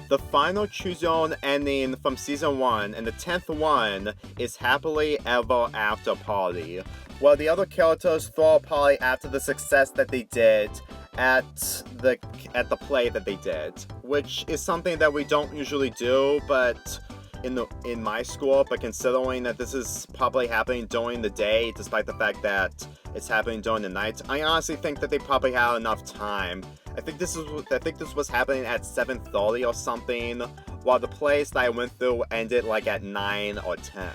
The final CYOE ending from Season 1 and the 10th one is Happily Ever After Party, where the other characters throw a party after the success that they did at the play that they did, which is something that we don't usually do, but in my school, but considering that this is probably happening during the day, despite the fact that it's happening during the night, I honestly think that they probably had enough time. I think this was happening at 7:30 or something, while the plays that I went through ended like at 9 or 10.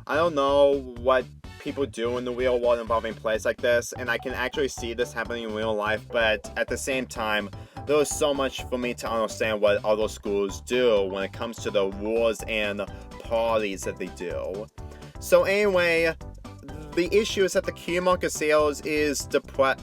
I don't know what people do in the real world involving plays like this, and I can actually see this happening in real life, but at the same time, there is so much for me to understand what other schools do when it comes to the rules and parties that they do. So anyway, the issue is that the Kiyomaka sales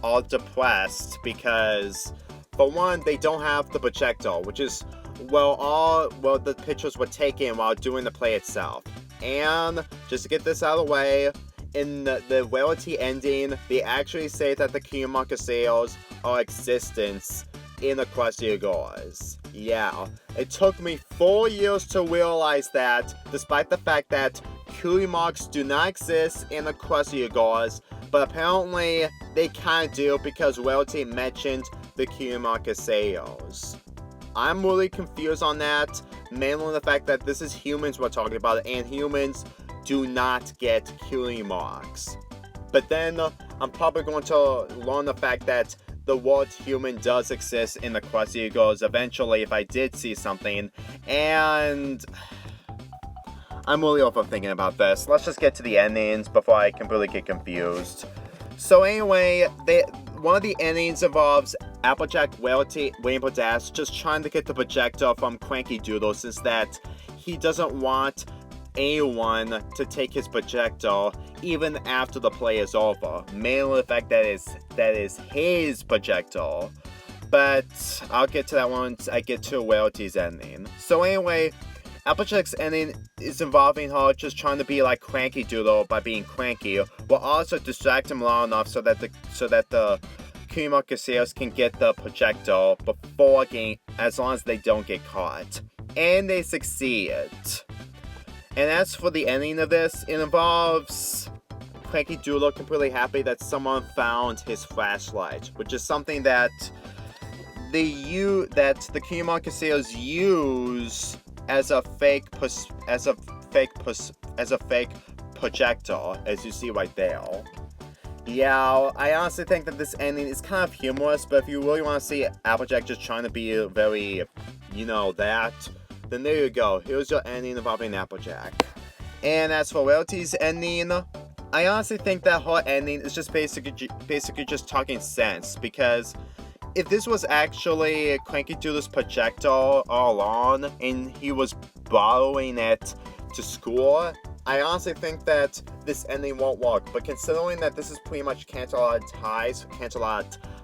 are depressed because, for one, they don't have the projector, which is the pictures were taken while doing the play itself. And just to get this out of the way, in the reality ending, they actually say that the Kiyomaka sales are existence in Equestria Girls. Yeah, it took me 4 years to realize that, despite the fact that Kiyomaks do not exist in Equestria Girls, but apparently they kind of do because reality mentioned the Kiyomaka sales. I'm really confused on that, mainly the fact that this is humans we're talking about, and humans do not get Kiyomaks. But then, I'm probably going to learn the fact that the word human does exist in the Equestria Girls eventually if I did see something, and I'm really overthinking about this. Let's just get to the endings before I completely get confused. So anyway, one of the endings involves Applejack Rainbow Dash just trying to get the projector from Cranky Doodle, since that he doesn't want anyone to take his projector even after the play is over. Mainly the fact that is his projector. But I'll get to that once I get to Rarity's ending. So anyway, Applejack's ending is involving her just trying to be like Cranky Doodle by being cranky, while also distract him long enough so that the Kiyomaka sales can get the projector before as long as they don't get caught. And they succeed. And as for the ending of this, it involves Cranky Doodle completely happy that someone found his flashlight, which is something that the Kiyomaka sales use as a fake projector, as you see right there. Yeah, I honestly think that this ending is kind of humorous, but if you really want to see Applejack just trying to be very, then there you go. Here's your ending involving Applejack. And as for Rarity's ending, I honestly think that her ending is just basically just talking sense, because if this was actually Cranky Doodle's projector all along and he was borrowing it to school, I honestly think that this ending won't work. But considering that this is pretty much Canterlot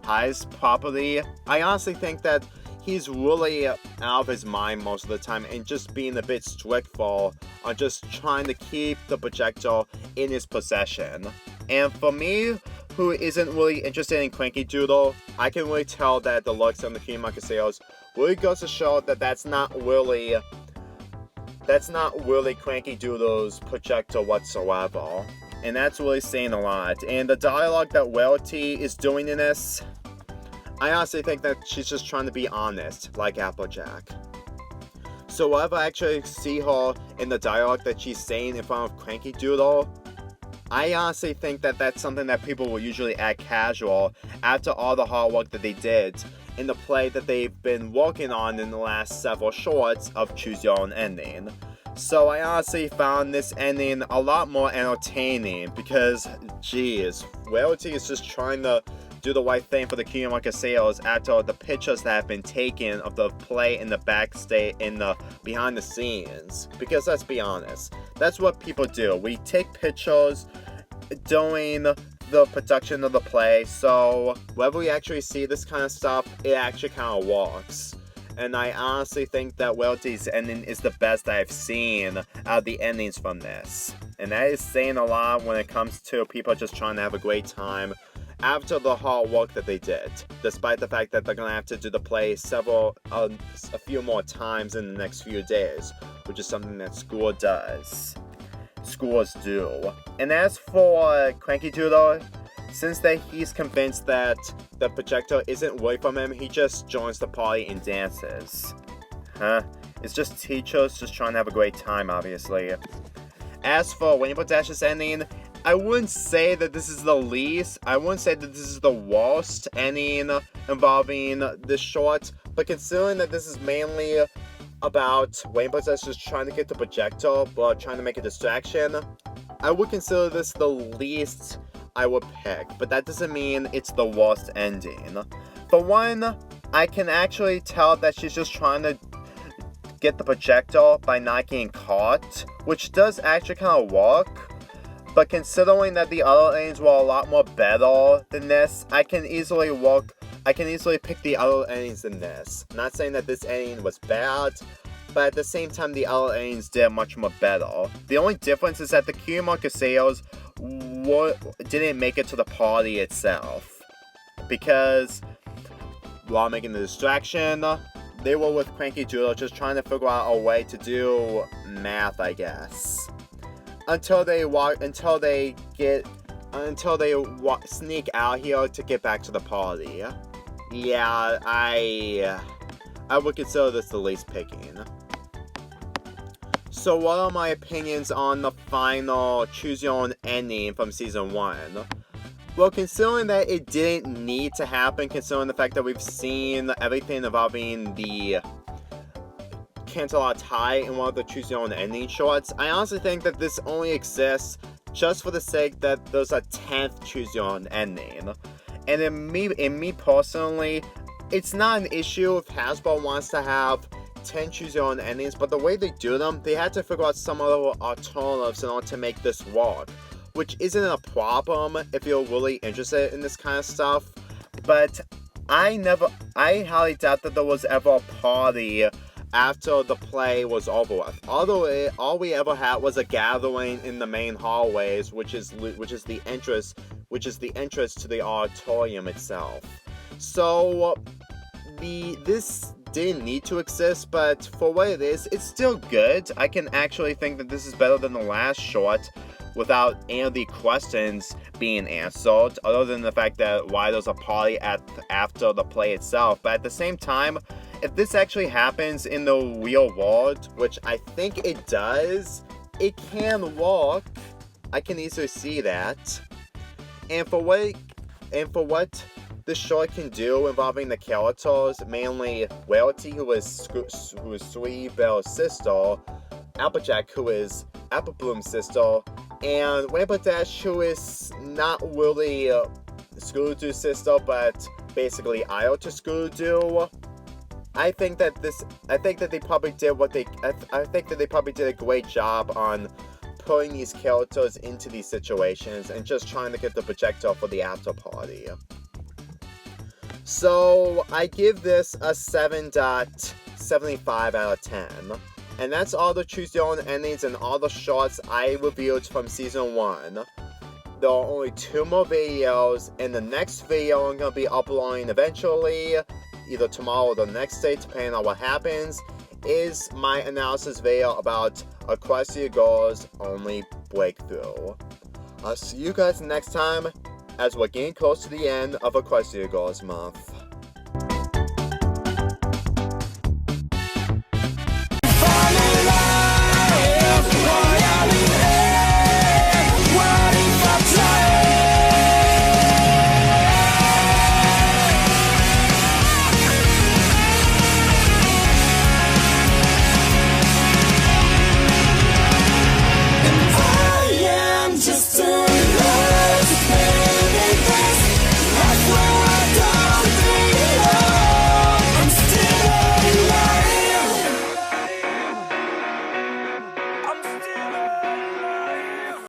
High's property, I honestly think that he's really out of his mind most of the time and just being a bit strict on just trying to keep the projector in his possession. And for me, who isn't really interested in Cranky Doodle, I can really tell that the looks on the Kiyomaka sales really goes to show that that's not really Cranky Doodle's projector whatsoever. And that's really saying a lot. And the dialogue that Rarity is doing in this, I honestly think that she's just trying to be honest, like Applejack. So whenever I actually see her in the dialogue that she's saying in front of Cranky Doodle, I honestly think that that's something that people will usually act casual after all the hard work that they did in the play that they've been working on in the last several shorts of Choose Your Own Ending. So I honestly found this ending a lot more entertaining because, geez, Rarity is just trying to do the right thing for the Kiyomaka sales after the pictures that have been taken of the play in the backstage, in the behind the scenes. Because let's be honest, that's what people do. We take pictures during the production of the play, so whenever we actually see this kind of stuff, it actually kind of works. And I honestly think that Rarity's ending is the best I've seen out of the endings from this. And that is saying a lot when it comes to people just trying to have a great time after the hard work that they did, despite the fact that they're gonna have to do the play a few more times in the next few days, which is something that schools do. And as for Cranky Doodle, since he's convinced that the projectile isn't away from him, he just joins the party and dances. Huh? It's just teachers just trying to have a great time, obviously. As for Rainbow Dash's ending, I wouldn't say that this is the least. I wouldn't say that this is the worst ending involving this short. But considering that this is mainly about Rainbow Dash just trying to get the projectile, but trying to make a distraction, I would consider this the least I would pick. But that doesn't mean it's the worst ending. For one, I can actually tell that she's just trying to get the projectile by not getting caught, which does actually kind of work. But considering that the other endings were a lot more better than this, I can easily pick the other endings than this. Not saying that this ending was bad, but at the same time the other endings did much more better. The only difference is that the Cutie Caseros didn't make it to the party itself, because while making the distraction, they were with Cranky Doodle just trying to figure out a way to do math, I guess. Until they sneak out here to get back to the party. Yeah, I would consider this the least picking. So what are my opinions on the final Choose Your Own ending from Season 1? Well, considering that it didn't need to happen, considering the fact that we've seen everything involving the Canterlot tie in one of the Choose Your Own ending shorts, I honestly think that this only exists just for the sake that there's a 10th Choose Your Own ending. And in me personally, it's not an issue if Hasbro wants to have 10 Choose Your Own endings, but the way they do them, they had to figure out some other alternatives in order to make this work. Which isn't a problem if you're really interested in this kind of stuff. But I highly doubt that there was ever a party after the play was over with. Although all we ever had was a gathering in the main hallways, which is the entrance to the auditorium itself. So this didn't need to exist, but for what it is, it's still good. I can actually think that this is better than the last short, without any of the questions being answered, other than the fact that why there's a party after the play itself. But at the same time, if this actually happens in the real world, which I think it does, it can work. I can easily see that. And for what this short can do involving the characters, mainly Rarity, who is Sweet Belle's sister, Applejack, who is Apple Bloom's sister, and Rainbow Dash, who is not really Scooby-Doo's sister, but basically Io to Scooby-Doo. I think that they probably did a great job on putting these characters into these situations and just trying to get the projectile for the after party. So I give this a 7.75 out of 10. And that's all the Choose Your Own endings and all the shorts I reviewed from Season 1. There are only 2 more videos, and the next video I'm going to be uploading eventually, either tomorrow or the next day, depending on what happens, is my analysis video about Equestria Girls' only breakthrough. I'll see you guys next time, as we're getting close to the end of Equestria Girls Month.